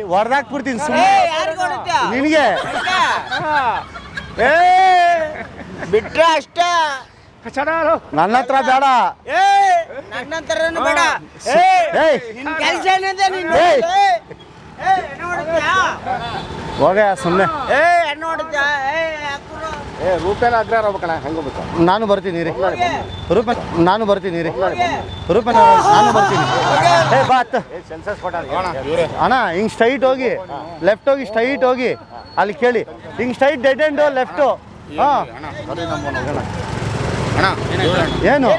ಹೊಡೆದಾಕ್ಬಿಡ್ತೀನಿ ನಿನಗೆ ಬಿಟ್ರೆ ಅಷ್ಟೇ ನನ್ನ ಹತ್ರ ಬೇಡ ನನ್ನ ಹತ್ರನೂ ಬೇಡ ಕೆಲಸ ಹೋಗ ಸುಮ್ಮನೆ ರೂಪಾಯಿ ಆದ್ರೆ ಹೋಗ್ಬೇಕಣ್ಣ ಹೆಂಗೋಗ್ಬೇಕು ನಾನು ಬರ್ತೀನಿ ರೀ ರೂಪಾಯಿ ನಾನು ಬರ್ತೀನಿ ರೀ ರೂಪಾಯಿ ನಾನು ಬರ್ತೀನಿ ಬಾತ್ ಸೆನ್ಸಸ್ ಅಣ್ಣ ಹಿಂಗೆ ಸ್ಟ್ರೈಟ್ ಹೋಗಿ ಲೆಫ್ಟ್ ಹೋಗಿ ಸ್ಟ್ರೈಟ್ ಹೋಗಿ ಅಲ್ಲಿ ಕೇಳಿ ಹಿಂಗೆ ಸ್ಟ್ರೈಟ್ ಡೆಡ್ ಎಂಡು ಲೆಫ್ಟು ಹಾಂ ಏನು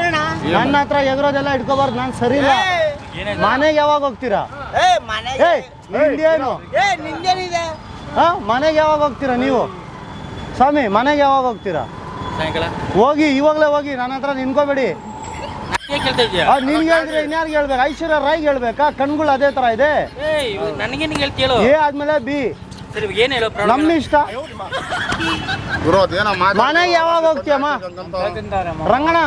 ನನ್ನ ಹತ್ರ ಎಗರೋದೆಲ್ಲ ಇಟ್ಕೋಬಾರ್ದು ನಾನು ಸರಿ ಇಲ್ಲ ಮನೆಗೆ ಯಾವಾಗ ಹೋಗ್ತೀರಾ ನಿಂದೇನು ಹಾಂ ಮನೆಗೆ ಯಾವಾಗ ಹೋಗ್ತೀರಾ ನೀವು ಸ್ವಾಮಿ ಮನೆಗೆ ಯಾವಾಗ ಹೋಗ್ತೀರಾ ಹೋಗಿ ಇವಾಗಲೇ ಹೋಗಿ ನನ್ನ ಹತ್ರ ನಿನ್ಕೋಬೇಡಿ ನಿನ್ಗೆ ಹೇಳಿದ್ರೆ ಇನ್ಯಾರಿಗೆ ಹೇಳ್ಬೇಕು ಐಶ್ವರ್ಯ ರಾಯ್ಗೆ ಹೇಳ್ಬೇಕಾ ಕಣ್ಗಳು ಅದೇ ಥರ ಇದೆ ಎ ಆದ್ಮೇಲೆ ಬಿ ನಮ್ಮ ಇಷ್ಟ ಮನೆಗೆ ಯಾವಾಗ ಹೋಗ್ತೀಯಮ್ಮ ರಂಗಣ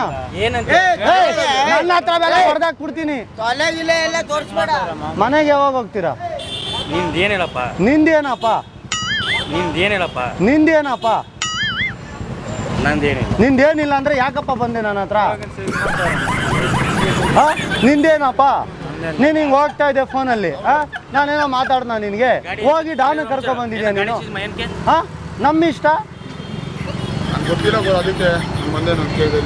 ನನ್ನ ಹತ್ರ ಬೆಲೆ ಹೊಡೆದಾಕ್ಬಿಡ್ತೀನಿ ಮನೆಗೆ ಯಾವಾಗ ಹೋಗ್ತೀರಾ ನಿಂದೇನಪ್ಪ ನಿಂದೇನಿಲ್ಲ ಅಂದ್ರೆ ಯಾಕಪ್ಪ ಬಂದೆ ನನ್ನ ಹತ್ರ ನಿಂದೇನಪ್ಪ ನೀನು ಹಿಂಗೆ ಹೋಗ್ತಾ ಇದ್ದೆ ಫೋನಲ್ಲಿ ನಾನೇನೋ ಮಾತಾಡ್ದ ನಿನಗೆ ಹೋಗಿ ಡಾನ ಕರ್ಕೊ ಬಂದಿದ್ಯಾ ನೀನು ನಮ್ಮ ಇಷ್ಟ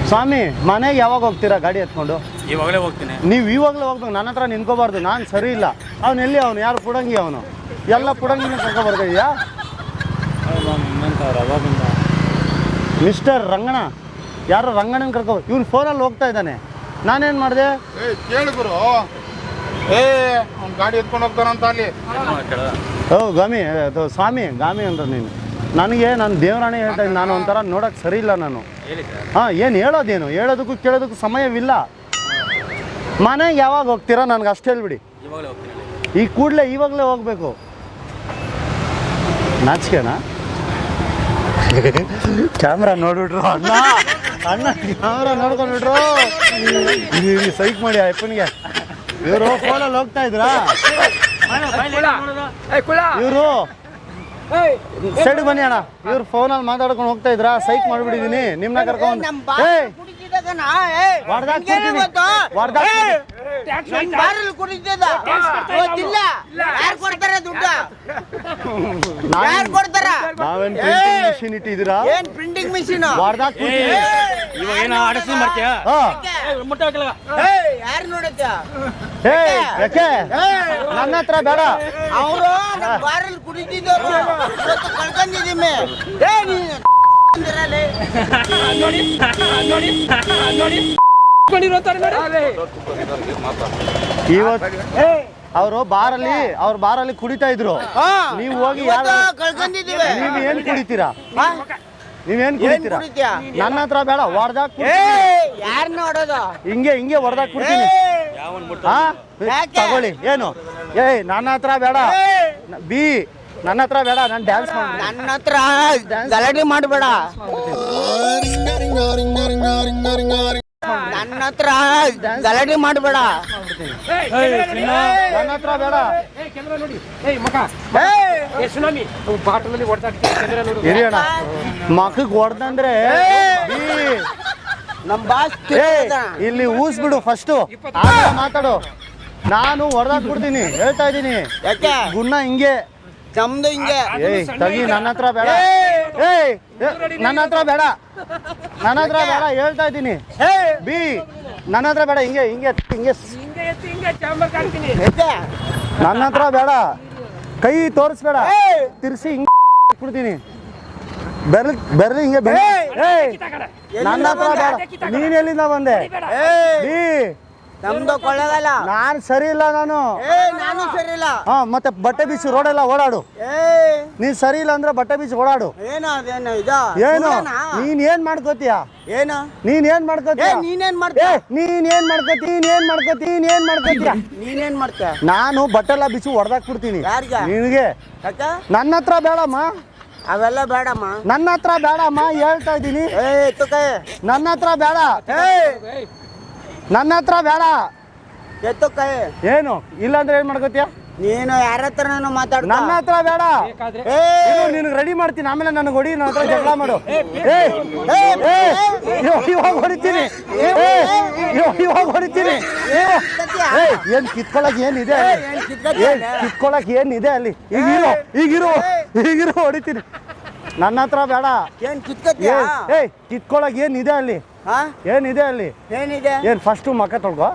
ಸ್ವಾಮಿ ಮನೆಗೆ ಯಾವಾಗ ಹೋಗ್ತೀರಾ ಗಾಡಿ ಎತ್ಕೊಂಡು ಇವಾಗಲೇ ಹೋಗ್ತೀನಿ ನೀವು ಇವಾಗಲೇ ಹೋಗ್ಬೇಕು ನನ್ನ ಹತ್ರ ನಿನ್ಕೋಬಾರ್ದು ನಾನು ಸರಿ ಇಲ್ಲ ಅವನು ಎಲ್ಲಿ ಅವನು ಯಾರು ಪುಡಂಗಿ ಅವನು ಎಲ್ಲ ಪುಡಂಗಿನ ಕರ್ಕೊಬರ್ತಿದ್ಯಾ ಮಿಸ್ಟರ್ ರಂಗಣ ಯಾರು ರಂಗಣ್ಣನ ಕರ್ಕೊ ಇವ್ನು ಫೋನಲ್ಲಿ ಹೋಗ್ತಾ ಇದ್ದಾನೆ ನಾನೇನು ಮಾಡಿದೆ ಕೇಳಿದ್ರು ಗಾಡಿ ಎತ್ಕೊಂಡು ಹೋಗ್ತಾರಂತ ಅಲ್ಲಿ ಗಾಮಿ ಸ್ವಾಮಿ ಗಾಮಿ ಅಂತ ನೀನು ನನಗೆ ನಾನು ದೇವರಾಣೆ ಹೇಳ್ತಾ ಇದ್ದೀನಿ ನಾನು ಒಂಥರ ನೋಡೋಕೆ ಸರಿ ಇಲ್ಲ ನಾನು ಏನು ಹೇಳೋದೇನು ಹೇಳೋದಕ್ಕೂ ಕೇಳೋದಕ್ಕೂ ಸಮಯವಿಲ್ಲ ಮನೆಗೆ ಯಾವಾಗ ಹೋಗ್ತೀರಾ ನನಗೆ ಅಷ್ಟು ಹೇಳ್ಬಿಡಿ ಈ ಕೂಡಲೇ ಇವಾಗಲೇ ಹೋಗ್ಬೇಕು ನಾಚಿಕೆನಾ ಕ್ಯಾಮ್ರಾ ನೋಡ್ಬಿಟ್ರು ಅಣ್ಣ ಕ್ಯಾಮ್ರಾ ನೋಡ್ಕೊಂಡ್ಬಿಟ್ರು ಸೈಕ್ ಮಾಡಿ ಅಪ್ಪನಿಗೆ ಇವರು ಫೋನಲ್ಲಿ ಹೋಗ್ತಾ ಇದ್ರಾ ಇವರು ಸೈಡ್ ಬನ್ನಿ ಅಣ್ಣ ಇವ್ರು ಫೋನಲ್ಲಿ ಮಾತಾಡ್ಕೊಂಡು ಹೋಗ್ತಾ ಇದ್ರಾ ಸೈಕ್ ಮಾಡ್ಬಿಟ್ಟಿದೀನಿ ನಿಮ್ನ ಕರ್ಕೊಂಡು ನಾವೇನ್ ಪ್ರಿಂಟಿಂಗ್ ಮಿಷಿನ್ ಇಟ್ಟಿದ್ದೀರಾ ಪ್ರಿಂಟಿಂಗ್ ಮಿಷಿನ್ ಯಾಕೆ ನನ್ನ ಹತ್ರ ಬೇಡ ಅವರು ಬಾರಲ್ಲಿ ಕುಡಿತಿದ್ದವರು ಕಳ್ಕೊಂಡಿದ್ದೀವಿ ಇವತ್ತು ಅವರು ಬಾರಲ್ಲಿ ಕುಡಿತಾ ಇದ್ರು ನೀವು ಹೋಗಿ ನೀವೇನ್ ಕುಡಿತೀರಾ ನನ್ನ ಹತ್ರ ಬೇಡ ಹೊಡೆದಾಕ್ ಯಾರು ನೋಡೋದು ಹಿಂಗೆ ಹೊಡೆದಾಕ್ ಬಿಡ್ತೀನಿ ತಗೊಳ್ಳಿ ಏನು ನನ್ನ ಹತ್ರ ಬೇಡ ಬಿ ನನ್ನ ಹತ್ರ ಬೇಡ ನಾನು ಡ್ಯಾನ್ಸ್ ಮಾಡಿ ನನ್ನ ಹತ್ರ ಗಲಾಟೆ ಮಾಡಬೇಡ ನನ್ನ ಹತ್ರ ಗಲಾಟೆ ಮಾಡಬೇಡ ನನ್ನ ಹತ್ರ ಬೇಡ ಹಿರಿಯಣ್ಣ ಮಕ್ಕಳಿಗೆ ಹೊಡೆದಂದ್ರೆ ನಮ್ಮ ಬಾಸ್ ಇಲ್ಲಿ ಊಸ್ಬಿಡು ಫಸ್ಟು ಮಾತಾಡು ನಾನು ಹೊಡೆದಾಕ್ಬಿಡ್ತೀನಿ ಹೇಳ್ತಾ ಇದ್ದೀನಿ ಗುಣ ಹಿಂಗೆ ನಮ್ದು ಹಿಂಗೆ ತಗಿ ನನ್ನ ಹತ್ರ ಬೇಡ ನನ್ನ ಹತ್ರ ಬೇಡ ಹೇಳ್ತಾ ಇದ್ದೀನಿ ಬಿ ನನ್ನ ಹತ್ರ ಬೇಡ ಹಿಂಗೆ ನನ್ನ ಹತ್ರ ಬೇಡ ಕೈ ತೋರಿಸ್ಬೇಡ ತಿರ್ಸಿ ಹಿಂಗೆ ಬಿಡ್ತೀನಿ ಬೆರ್ಲಿ ಹಿಂಗೆ ನನ್ನ ಹತ್ರ ಬೇಡ ನೀನ್ ಎಲ್ಲಿಂದ ಬಂದೆ ಬಿ ನಮ್ದು ಕೊಳ್ಳಗಲ್ಲ. ನಾನು ಸರಿ ಇಲ್ಲ ನಾನು. ನಾನು ಸರಿ ಇಲ್ಲ. ಹಾ ಮತ್ತೆ ಬಟ್ಟೆ ಬೀಚ್ ರೋಡೆಲ್ಲ ಓಡಾಡು. ನೀನ್ ಸರಿ ಇಲ್ಲ ಅಂದ್ರೆ ಬಟ್ಟೆ ಬೀಚ್ ಓಡಾಡು. ಏನೋ ಅದೇನೋ ಇದು ಏನು ನೀನ್ ಏನ್ ಮಾಡ್ಕೋತೀಯ? ಏನು ನೀನ್ ಏನ್ ಮಾಡ್ಕೋತೀಯ? ನೀನೇನ್ ಮಾಡ್ತೀಯ? ನೀನೇನ್ ಮಾಡ್ಕೋತೀಯ? ನೀನೇನ್ ಮಾಡ್ತೀಯ? ನಾನು ಬಟ್ಟೆಲ್ಲ ಬಿಚ್ಚು ಹೊಡೆದಾಕ್ಬಿಡ್ತೀನಿ. ಯಾರಿಗೆ? ನಿನಗೆ. ಯಾಕ? ನನ್ನ ಹತ್ರ ಬೇಡಮ್ಮ. ಅವೆಲ್ಲ ಬೇಡಮ್ಮ. ನನ್ನ ಹತ್ರ ಬೇಡಮ್ಮ ಹೇಳ್ತಾ ಇದ್ದೀನಿ. ಎತ್ತುಕೈ. ನನ್ನ ಹತ್ರ ಬೇಡ. ನನ್ನ ಹತ್ರ ಬೇಡ. ಎತ್ತುಕೈ. ಏನು ಇಲ್ಲಾಂದ್ರೆ ಏನ್ ಮಾಡ್ಕೋತೀಯ? ನೀನು ಯಾರ ಹತ್ರನೂ ಮಾತಾಡ. ನನ್ನ ಹತ್ರ ಬೇಡ. ನಿನಗೆ ರೆಡಿ ಮಾಡ್ತೀನಿ, ಆಮೇಲೆ ನನಗೆ ಹೊಡಿ, ನನ್ನ ಹತ್ರ ಜಗಳ ಮಾಡು. ಇವಾಗ ಹೊಡಿತೀನಿ, ಇವಾಗ ಹೊಡಿತೀನಿ. ಏನ್ ಕಿತ್ಕೊಳಕ್ ಏನಿದೆ? ಕಿತ್ಕೊಳಕ್ ಏನಿದೆ ಅಲ್ಲಿ? ಈಗಿರು ಹೊಡಿತೀನಿ. ನನ್ನ ಹತ್ರ ಬೇಡ. ಏನ್ ಕಿತ್ಕತ್ತೀಯ? ಕಿತ್ಕೊಳಕ್ ಏನಿದೆ ಅಲ್ಲಿ? ಏನಿದೆ ಅಲ್ಲಿ? ಏನಿದೆ? ಏನ್ ಫಸ್ಟ್ ಮಕ್ಕ ತೊಳ್ಕೊ.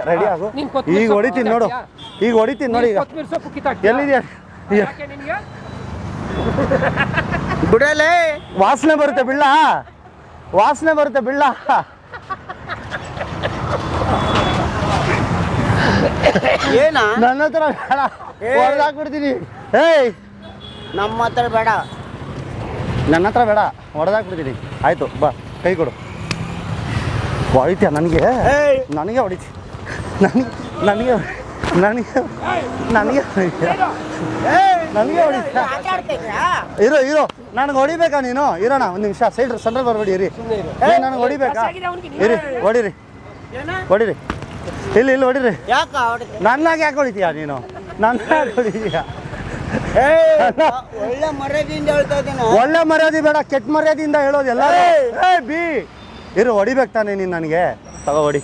ರೆಡಿ ಆಗು. ಈಗ ಹೊಡಿತೀನಿ ನೋಡು, ಈಗ ಹೊಡಿತೀನಿ ನೋಡಿ. ಈಗ ಎಲ್ಲಿದೆಯಾ? ಬಿಡಲೇ. ವಾಸನೆ ಬರುತ್ತೆ ಬಿಳ್ಳ, ವಾಸನೆ ಬರುತ್ತೆ ಬಿಳ್ಳ. ಏನ? ನನ್ನ ಹತ್ರ ಬೇಡ, ಹೊಡೆದಾಕ್ಬಿಡ್ತೀನಿ. ಏಯ್ ನಮ್ಮ ಹತ್ರ ಬೇಡ. ನನ್ನ ಹತ್ರ ಬೇಡ, ಹೊಡೆದಾಕ್ಬಿಡ್ತೀನಿ. ಆಯ್ತು ಬಾ, ಕೈ ಕೊಡು. ಹೊಡಿತೀಯ ನನಗೆ? ನನಗೆ ಹೊಡಿತಿ. ನನಗೆ ನನಗೆ ನನಗೆ ನನಗೆ ನನಗೆ ಹೊಡಿತೀಯ? ಇರೋ ನನಗೆ ಹೊಡಿಬೇಕಾ ನೀನು? ಇರೋಣ ಒಂದು ನಿಮಿಷ, ಸೈಡ್ ಸೆಂಟ್ರಲ್ ಬರಬೇಡಿ. ಇರಿ, ನನಗೆ ಹೊಡಿಬೇಕಾ? ಇರಿ, ಹೊಡಿರಿ ಹೊಡಿರಿ. ಇಲ್ಲಿ ಹೊಡಿರಿ. ಯಾಕ? ನನ್ನಾಗ ಯಾಕೆ ಹೊಡಿತೀಯ ನೀನು? ನನ್ನ ಹೊಡಿತೀಯ? ಒಳ್ಳೆ ಮರ್ಯಾದೆಯಿಂದ ಹೇಳ್ತಾ ಇದ್ದೀನಿ. ಒಳ್ಳೆ ಮರ್ಯಾದೆ ಬೇಡ, ಕೆಟ್ಟ ಮರ್ಯಾದೆಯಿಂದ ಹೇಳೋದು ಎಲ್ಲರೂ. ಬಿ ಇರು, ಹೊಡಿಬೇಕು ತಾನೆ ನೀನು ನನಗೆ? ತಗೋ ಹೊಡಿ.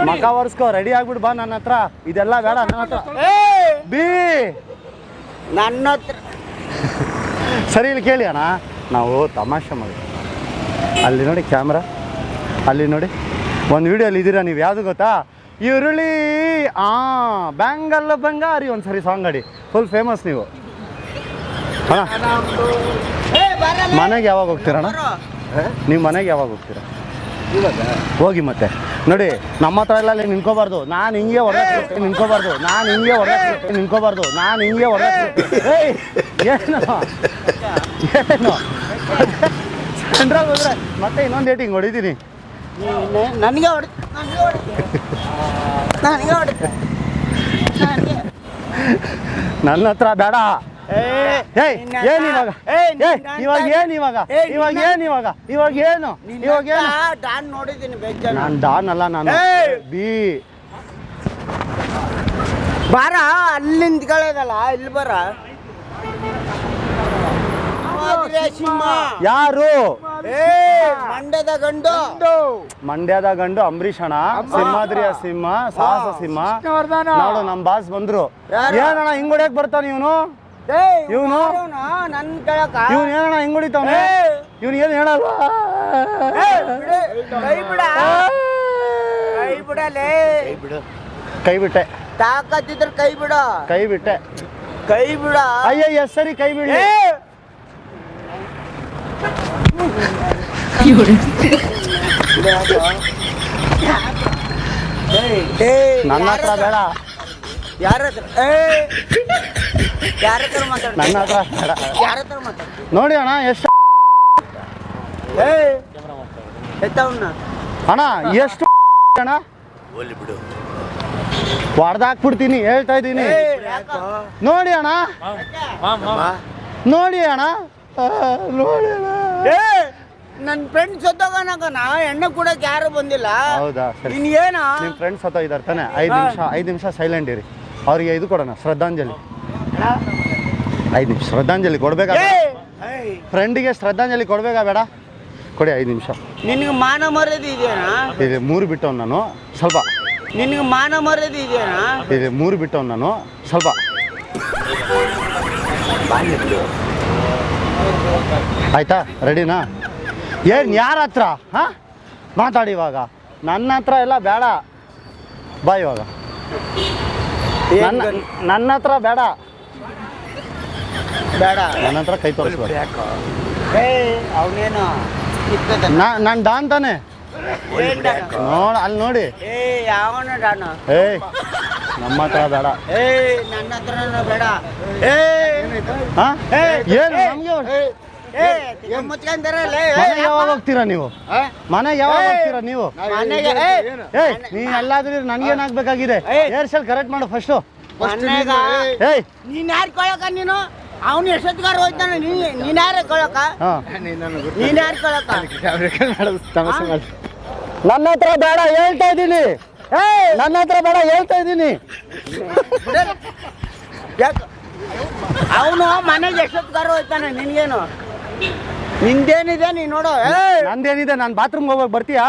ಮಕ ಒರೆಸ್ಕೋ, ರೆಡಿ ಆಗ್ಬಿಟ್ಟು ಬಾ ನನ್ನ ಹತ್ರ. ಇದೆಲ್ಲ ಬೇಡ ನನ್ನ ಹತ್ರ. ಬಿ ನನ್ನ ಹತ್ರ ಸರಿ ಇಲ್ಲಿ ಕೇಳಿ ಅಣ್ಣ, ನಾವು ತಮಾಷೆ ಮಾಡಿ. ಅಲ್ಲಿ ನೋಡಿ ಕ್ಯಾಮ್ರಾ, ಅಲ್ಲಿ ನೋಡಿ ಒಂದು ವಿಡಿಯೋಲ್ಲಿ ಇದ್ದೀರಾ ನೀವು. ಯಾವುದು ಗೊತ್ತಾ? ಈರುಳ್ಳಿ ಬ್ಯಾಂಗಲ್ಲ ಬಂಗಾರಿ ಒಂದ್ಸರಿ ಸಾಂಗ್ ಆಡಿ, ಫುಲ್ ಫೇಮಸ್ ನೀವು. ಅಣ್ಣ ಮನೆಗೆ ಯಾವಾಗ ಹೋಗ್ತೀರಣ್ಣ? ನೀವು ಮನೆಗೆ ಯಾವಾಗ ಹೋಗ್ತೀರಾ? ಹೋಗಿ ಮತ್ತೆ ನೋಡಿ, ನಮ್ಮ ಹತ್ರ ಎಲ್ಲ ನಿಂತ್ಕೋಬಾರ್ದು. ನಾನು ಹಿಂಗೆ ಹೊಡೆದ ನಿಂತ್ಕೋಬಾರ್ದು. ನಾನು ಹಿಂಗೆ ಹೊಡೆದ ನಿಂತ್ಕೋಬಾರ್ದು. ನಾನು ಹಿಂಗೆ ಹೊಡೆದ. ಏನು ಏನು ಸೆಂಟ್ರಲ್ ಹೋದ್ರೆ ಮತ್ತೆ ಇನ್ನೊಂದು ಡೇಟಿಂಗ್ ಹೊಡಿತೀನಿ. ನನಗೆ ಹೊಡಿ, ನನಗೆ ಹೊಡಿ. ನನ್ನ ಹತ್ರ ಬೇಡ. ಏನು ಇವಾಗ? ಇವಾಗ ಏನು ಇವಾಗ? ಇವಾಗ ಏನು ಇವಾಗ? ಇವಾಗ ಏನು? ಇವಾಗ ಏನು? ಡಾನ್ ನೋಡಿದ್ದೀನಿ ಬೇಜಾರು. ನಾನು ಡಾನ್ ಅಲ್ಲ, ನಾನು ಬಿ. ಬಾರ, ಅಲ್ಲಿ ನಿಂತ್ಕೊಳ್ಳೋದಲ್ಲ, ಇಲ್ಲಿ ಬರ. ಯಾರು? ಮಂಡ್ಯದ ಗಂಡು. ಮಂಡ್ಯದ ಗಂಡು ಅಂಬರೀಷ್ ಅಣ್ಣ, ಸಿಂಹಾದ್ರಿಯ ಸಿಂಹ, ಸಾಹಸ ಸಿಂಹ. ನೋಡು ನಮ್ಮ ಬಾಸ್ ಬಂದ್ರು. ಏನಣ್ಣ ಹಿಂಗ್ ಹೊಡ್ಯಕ್ ಬರ್ತಾನ ಇವನು? ಇವನು ನನ್ ಕೇಳಕ ಇವನು ಏನಣ್ಣ ಹಿಂಗ್ ಹೊಡಿತಾವನೆ? ಇವನು ಏನು ಹೇಳಲ್ಲ. ಕೈ ಬಿಡ, ಕೈ ಬಿಡಲೇ. ಕೈ ಬಿಟ್ಟೆ. ತಾಕತ್ತಿದ್ರೆ ಕೈ ಬಿಡ. ಕೈ ಬಿಟ್ಟೆ. ಕೈ ಬಿಡ. ಅಯ್ಯ ಸರಿ, ಕೈ ಬಿಡಿ. ನನ್ನ ಹತ್ರ ಬೇಡ. ಯಾರ ಹತ್ರ? ಯಾರ ಹತ್ರ ಮಾತಾಡ? ನನ್ನ ಹತ್ರ ಬೇಡ. ಯಾರ ಹತ್ರ ಮಾತಾಡ? ನೋಡಿ ಅಣ್ಣ ಎಷ್ಟು ಎತ್ತವನ್ನ ಅಣ್ಣ, ಎಷ್ಟು ಅಣ್ಣ ಹೊಡೆದಾಕ್ಬಿಡ್ತೀನಿ, ಹೇಳ್ತಾ ಇದ್ದೀನಿ. ನೋಡಿ ಅಣ್ಣ, ನೋಡಿ ಅಣ್ಣ, ನೋಡಿ ಅಣ್ಣ. ನನ್ನ ಫ್ರೆಂಡ್ ಸತ್ತೋಗನಕನ, ಎಣ್ಣೆ ಕೂಡಕ್ಕೆ ಯಾರು ಬಂದಿಲ್ಲ. ಹೌದಾ? ಸರಿ, ನಿನ್ಗೇನು? ನಿಮ್ಮ ಫ್ರೆಂಡ್ಸ್ ಸತ್ತ ಇದ್ದಾರೆ ತಾನೆ? 5 ನಿಮಿಷ ಸೈಲೆಂಟ್ ಇರಿ. ಅವ್ರಿಗೆ ಇದು ಕೊಡೋಣ, ಶ್ರದ್ಧಾಂಜಲಿ. 5 ನಿಮಿಷ ಶ್ರದ್ಧಾಂಜಲಿ ಕೊಡ್ಬೇಕಾ? ಫ್ರೆಂಡಿಗೆ ಶ್ರದ್ಧಾಂಜಲಿ ಕೊಡ್ಬೇಕಾ ಬೇಡ? ಕೊಡಿ 5 ನಿಮಿಷ. ನಿನಗೆ ಮಾನ ಮರ್ಯಾದೆ ಇದೆಯಾ? ಇದೆ 3 ಬಿಟ್ಟವ್ ನಾನು ಸ್ವಲ್ಪ. ನಿನಗೆ ಮಾನ ಮರ್ಯಾದೆ ಇದೆಯಾ? ಇದೆ 3 ಬಿಟ್ಟವ್ ನಾನು ಸ್ವಲ್ಪ. ಆಯ್ತಾ? ರೆಡಿನಾ? ಏನು ಯಾರ ಹತ್ರ ಹಾಂ ಮಾತಾಡಿ ಇವಾಗ? ನನ್ನ ಹತ್ರ ಎಲ್ಲ ಬೇಡ. ಬಾ ಇವಾಗ. ನನ್ನ ಹತ್ರ ಬೇಡ, ಬೇಡ. ನನ್ನ ಹತ್ರ ಕೈ ತೋರಿಸ್ಬೇಡ. ಅವನೇನು ನಾನು ಡಾನ್ ತಾನೆ? ಏನ್ ಡಾನು? ನೋಡ ಅಲ್ಲಿ ನೋಡಿ. ಏ ಯಾವನ ಡಾನು? ಏಯ್ ನಮ್ಮ ಹತ್ರ ಬೇಡ. ಏ ನನ್ನ ಹತ್ರನೂ ಬೇಡ. ಏ ಹಾ ಏ, ಏನು ಏ, ನಮ್ಗೆ ಏ ಮುಚ್ಕೊಂತಾರಲ್ಲ ಮನೆಗೆ ಯಾವಾಗ ಹೋಗ್ತೀರಾ ನೀವು? ಮನೆಗೆ ಯಾವಾಗ ಹೋಗ್ತೀರಾ ನೀವು? ಮನೆಗೆ ಏಯ್ ನೀ ಎಲ್ಲಾದ್ರೂ ನನ್ಗೇನಾಗ್ಬೇಕಾಗಿದೆ? ಏರ್ಸೆಲ್ ಕರೆಕ್ಟ್ ಮಾಡು ಫಸ್ಟು. ಮನೆಗ ಏಯ್ ನೀನ್ ಯಾರು ಕೊಳಕ ನೀನು? ಅವನು ಎಷ್ಟೊತ್ತಿಗಾರ ಹೋಗ್ತಾನೆ, ನೀನ್ ಯಾರು ಕೊಳಕ? ಹಾ ನೀನ್ ಯಾರು ಕೊಳಕ? ನನ್ನ ಹತ್ರ ಬೇಡ ಹೇಳ್ತಾ ಇದ್ದೀನಿ. ನನ್ನ ಹತ್ರ ಬೇಡ ಹೇಳ್ತಾ ಇದ್ದೀನಿ. ಅವನು ಮನೆಗೆ ಎಷ್ಟೊತ್ತಿಗಾರ ಹೋಗ್ತಾನೆ, ನಿನ್ಗೇನು? ನಿಂದೇನಿದೆ ನೀನ್ ನೋಡು. ನಂದೇನಿದೆ? ನಾನು ಬಾತ್ರೂಮ್ಗೆ ಹೋಗೋಕೆ ಬರ್ತೀಯಾ?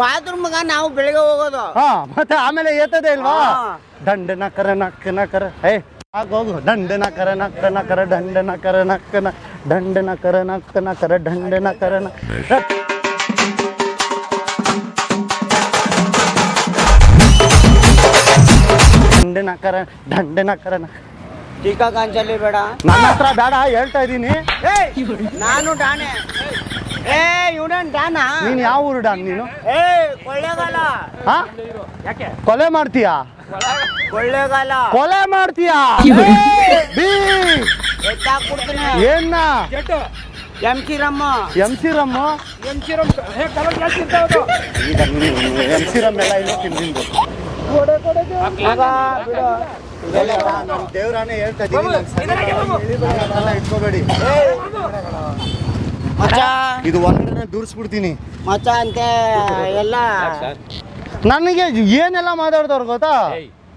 ಬಾತ್ರೂಮ್ಗ ನಾವು ಬೆಳಿಗ್ಗೆ ಹೋಗೋದು. ಹಾ ಮತ್ತೆ ಆಮೇಲೆ ಏತದೆ ಇಲ್ವಾ? ಹಾ. ದಂಡ ನಕರ ನಕ್ಕ ನಕರ. ಏ ಹೋಗು. ದಂಡ ನಕರ ನಕ್ಕ ನಕರ ದಂಡ ನಕರ ನಕ್ಕ ದಂಡ ನಕರ ನಕ್ಕ ನಕರ ದಂಡ ನಕರ ದಂಡ ನಕರ ದಂಡ ನಕರ. ಟೀಕಾ ಕಾಂಚಲಿ ಬೇಡ. ನನ್ನ ಹತ್ರ ಬೇಡ ಹೇಳ್ತಾ ಇದ್ದೀನಿ. ನಾನು ಡಾನೆ. ಏ ಇವನೇನ್ ಡಾನ? ನೀನು ಯಾವ ಊರು ಡಾನ್ ನೀನು? ಏ ಕೊಳ್ಳೇಗಾಲ. ಹಾ ಕೊಲೆ ಮಾಡ್ತೀಯಾ? ಕೊಳ್ಳೇಗಾಲ ಕೊಲೆ ಮಾಡ್ತೀಯಾ? ಬೀ ಎತ್ತಾಕ್ಬಿಡ್ತೀನಿ. ಏನ್ನ ಎಂ ಸಿ ರಮ್ಮ. ಎಂ ಸಿ ರಮ್ಮ ಎಂ ಸಿ ರಮ್ ಎಲ್ಲ ಇಲ್ಲ ತಿಂದು ದೇವ್ರಾನೇ ಹೇಳ್ತಾ ಇದ್ದೀನಿ. ಇಟ್ಕೋಬೇಡಿ. ಮಚ್ಚ ಇದು ಹೊರಗಡೆ ದೂರಿಸ್ಬಿಡ್ತೀನಿ ಮಚ್ಚ ಅಂತ ಎಲ್ಲ ನನಗೆ ಏನೆಲ್ಲ ಮಾತಾಡ್ದವ್ರು ಗೊತ್ತಾ?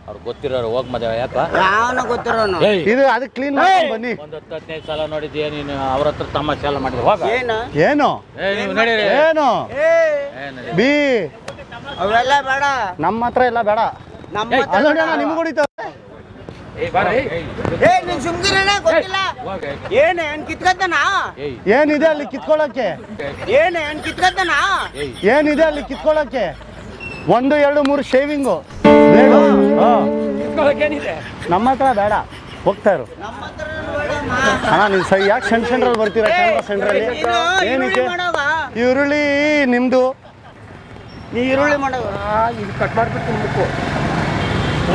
ಅವ್ರು ಗೊತ್ತಿರೋರು ಹೋಗ್ ಮದುವೆ ಯಾಕ ಯಾವನ ಗೊತ್ತಿರೋನು. ಇದು ಅದಕ್ಕೆ ಕ್ಲೀನ್ ಮಾಡ್ಕೊಂಡು ಬನ್ನಿ. ಒಂದು 10-15 ಸಲ ನೋಡಿದ್ಯಾ ನೀನು? ಅವ್ರ ಹತ್ರ ತಮಾಷೆ ಎಲ್ಲ ಮಾಡಿದ್ರು ಹೋಗ. ಏನು ಏನು ನೀವು ನಡೀರಿ. ಏನು ಬಿ ಅವೆಲ್ಲ ಬೇಡ. ನಮ್ಮ ಹತ್ರ ಎಲ್ಲ ಬೇಡ. ನಮ್ಮ ಅಲ್ಲಿ ನೋಡಿ ಅಣ್ಣ ನಿಮ್ಗೆ ಹೊಡಿತಾವೆ. ಏ ನೀನ್ ಸುಮ್ಗಿರಣ ಗೊತ್ತಿಲ್ಲ. ಏನ್ ಕಿತ್ಕತ್ತಾನ? ಏನಿದೆ ಅಲ್ಲಿ ಕಿತ್ಕೊಳ್ಳೋಕೆ? ಏನ್ ಕಿತ್ಕತ್ತಾನ? ಏನಿದೆ ಅಲ್ಲಿ ಕಿತ್ಕೊಳ್ಳೋಕೆ? 1, 2, 3 ಶೇವಿಂಗು ನಮ್ಮ ಹತ್ರ ಬೇಡ. ಹೋಗ್ತಾ ಇರು ನಮ್ಮ ಹತ್ರನೂ ಬೇಡಮ್ಮ. ಅಣ್ಣ ನೀವು ಯಾಕೆ ಸೆಂಟ್ರಲ್ಲಿ ಬರ್ತೀರಾ? ಕ್ಯಾಮ್ರಾ ಸೆಂಟ್ರಲ್ಲಿ ಏನಕ್ಕೆ? ಮಾಡೋಗ ಈರುಳ್ಳಿ ನಿಮ್ದು. ನೀ ಈರುಳ್ಳಿ ಮಾಡೋಗ ಇದು ಕಟ್ ಮಾಡ್ಬಿಡ್ತೀನಿ ಮುಕ್ಕು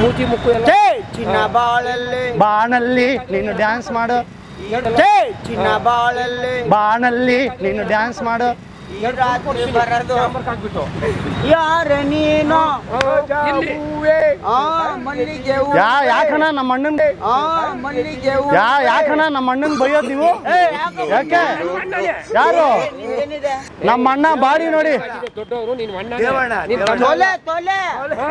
ಮೂತಿ ಮುಕ್ಕು ಎಲ್ಲ. ಚಿನ್ನ ಬಾಳಲ್ಲಿ ಬಾಣಲ್ಲಿ ನೀನು ಡ್ಯಾನ್ಸ್ ಮಾಡು. ಚಿನ್ನ ಬಾಳಲ್ಲಿ ಬಾಣಲ್ಲಿ ನೀನು ಡ್ಯಾನ್ಸ್ ಮಾಡು. ಈ ರಾತ್ರಿ ಬರದು ಯಾರ ನೀನು? ಮಲ್ಲಿಗೆ ಹೂ. ಯಾಕಣ್ಣ ನಮ್ಮ ಅಣ್ಣನ್ ಮಲ್ಲಿಗೆ ಹೂ. ಯಾಕಣ್ಣ ನಮ್ಮ ಅಣ್ಣನ್ ಬೈಯೋದು ನೀವು? ಯಾಕೆ? ಯಾರು? ಏನಿದೆ? ನಮ್ಮ ಅಣ್ಣ ಬಾಡಿ ನೋಡಿ. ತೊಲೆ ತೊಲೆ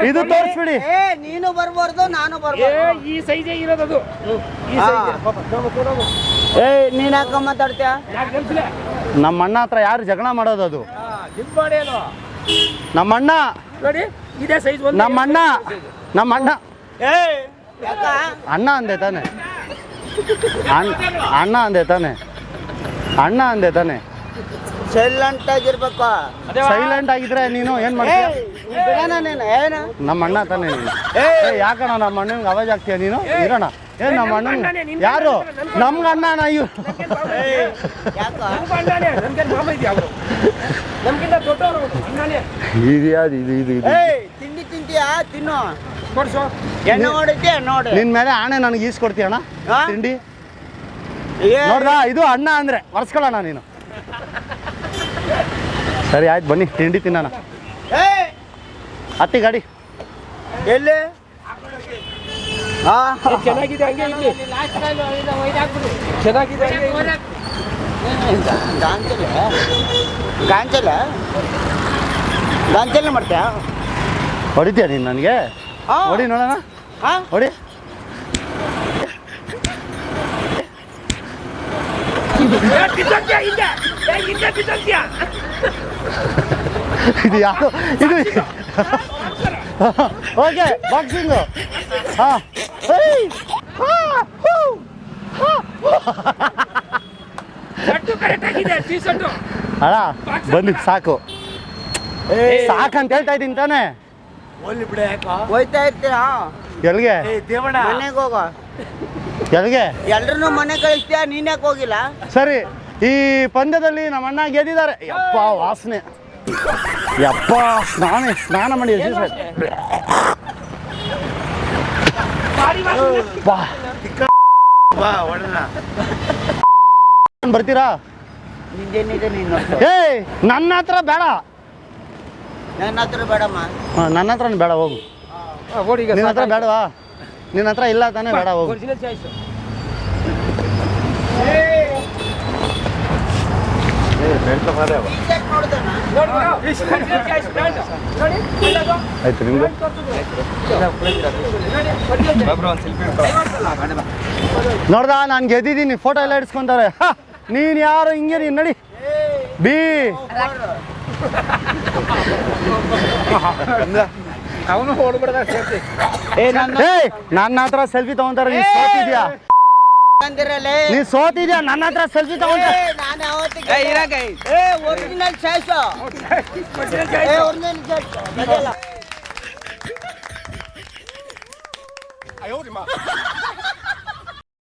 ಇದು ತೋರಿಸ್ಬಿಡಿ. ಏ ನೀನು ಬರ್ಬಾರ್ದು, ನಾನು ಬರ್ಬಾರ್ದು. ಈ ಸೈಜೇ ಇರೋದು. ಏ ನೀನ್ ಯಾಕ ಮಾತಾಡ್ತೀಯ? ನಮ್ಮ ಅಣ್ಣ ಹತ್ರ ಯಾರು ಜಗಳ ಮಾಡೋದು? ಅದು ನಮ್ಮ ಅಣ್ಣ. ನೋಡಿ ಇದೇ ಸೈಜ್. ನಮ್ಮ ಅಣ್ಣ ನಮ್ಮ ಅಣ್ಣ ಏ ಯಾಕ? ಅಣ್ಣ ಅಂದೆ ತಾನೆ? ಅಣ್ಣ ಅಂದೆ ತಾನೆ? ಅಣ್ಣ ಅಂದೆ ತಾನೆ? ಸೈಲೆಂಟ್ ಆಗಿರ್ಬೇಕು. ಸೈಲೆಂಟ್ ಆಗಿದ್ರೆ ನೀನು ಏನ್ ಮಾಡ್ತೀಯ? ಬಿಡೋಣ ನೀನು. ಏನು ನಮ್ಮ ಅಣ್ಣ ತಾನೆ ನೀನು? ಯಾಕಣ್ಣ ನಮ್ಮ ಅಣ್ಣನಿಗೆ ಅವಾಜ್ ಆಗ್ತೀಯ ನೀನು? ಇರೋಣ. ಏನ್ ನಮ್ಮ ಅಣ್ಣನ್ ಯಾರು? ನಮ್ಗೆ ಅಣ್ಣ ಇವ್ ಯಾಕ? ಇದು ಏ ತಿಂಡಿ ತಿಂತೀಯಾ? ತಿನ್ನು. ಎಣ್ಣೆ ಹೊಡಿತೀಯ ನೋಡಿ. ನಿನ್ ಮೇಲೆ ಆಣೆ ನನಗೆ ಈಸ್ಕೊಡ್ತೀಯ ಅಣ್ಣ ಹಾ? ತಿಂಡಿ? ಏ ನೋಡ್ದಾ ಇದು ಅಣ್ಣ ಅಂದ್ರೆ ಒರ್ಸ್ಕೊಳ್ಳೋಣ ನೀನು. ಸರಿ ಆಯ್ತು ಬನ್ನಿ ತಿಂಡಿ ತಿನ್ನೋಣ. ಏ ಹತ್ತಿ ಗಾಡಿ. ಎಲ್ಲಿ? ಚೆನ್ನಾಗಿದೆ ಹಂಗೆ ಇಲ್ಲಿ ಚೆನ್ನಾಗಿದೆ ಗಾಂಚಲ ಗಾಂಚಲ ಗಾಂಚಲ ಮಾಡ್ತೀಯಾ? ಹೊಡಿತೀಯ ನೀನು ನನಗೆ? ಹೊಡಿ ನೋಡೋಣ. ಹೊಡಿ. ಇದು ಯಾರು? ಇದು ಓಕೆ ಬಾಕ್ಸಿಂಗು. ಹಾಂ ಅಣ್ಣ ಬನ್ನಿ ಸಾಕು ಸಾಕಂತ ಹೇಳ್ತಾ ಇದ್ದೀನಿ ತಾನೇ? ಹೋಯ್ತಾ ಇರ್ತೀರಾ? ಎಲ್ಲಿಗೆ? ಮನೆಗೆ ಹೋಗೋ. ಎಲ್ಲಿಗೆ? ಎಲ್ರನ್ನೂ ಮನೆ ಕಳಿಸ್ತೀಯ, ನೀನ್ ಯಾಕೆ ಹೋಗಿಲ್ಲ? ಸರಿ ಈ ಪಂದ್ಯದಲ್ಲಿ ನಮ್ಮ ಅಣ್ಣ ಗೆದ್ದಿದ್ದಾರೆ. ಯಪ್ಪ ವಾಸನೆ ಯಪ್ಪ ಸ್ನಾನ ಮಾಡಿ ಎಸಿ ಸರ್ ಬರ್ತೀರಾ ನಿಂದೇನಿದೆ ನೀನು ಏಯ್ ನನ್ನ ಹತ್ರ ಬೇಡ ನನ್ನ ಹತ್ರ ಬೇಡಮ್ಮ. ನನ್ನ ಹತ್ರ ಬೇಡ ಹೋಗು ಓಡಿ ಈಗ ನಿನ್ನ ಹತ್ರ ಬೇಡವಾ ನಿನ್ನ ಹತ್ರ ಇಲ್ಲ ತಾನೇ ಬೇಡ ಹೋಗು ಒರಿಜಿನಲ್ ಚಾಯ್ಸ್ T-shirt ನೋಡ್ದಣ್ಣ? ನೋಡಿ ಒರಿಜಿನಲ್ ಚಾಯ್ಸ್ ಬ್ರ್ಯಾಂಡ್ ನೋಡಿ ಎಲ್ಲದು ಆಯ್ತು ನಿಮ್ದು ನೋಡ್ದ ನಾನು ಗೆದ್ದಿದ್ದೀನಿ ಫೋಟೋ ಎಲ್ಲ ಇಡ್ಸ್ಕೊಂತಾರೆ ನೀನು ಯಾರು ಹಿಂಗೆ ನೀನು ನಡಿ ಬಿ ಅವನು ಓಡ್ಬಿಡದ ಸೇರ್ತಿ ಏ ನನ್ನ ಏಯ್ ನನ್ನ ಹತ್ರ ಸೆಲ್ಫಿ ತಗೊಂತಾರೆ ನೀನು ಸೋತಿದ್ಯಾ ಅಂದಿರಲೇ. ನೀನು ಸೋತಿದ್ಯಾ ನನ್ನ ಹತ್ರ ಸೆಲ್ಫಿ ತಗೊಂತಾರೆ ನಾನು ಯಾವತ್ತಿಗೆ ಒರಿಜಿನಲ್ ಚಾಯ್ಸ್ ಒರಿಜಿನಲ್ ಚಾಯ್ಸ್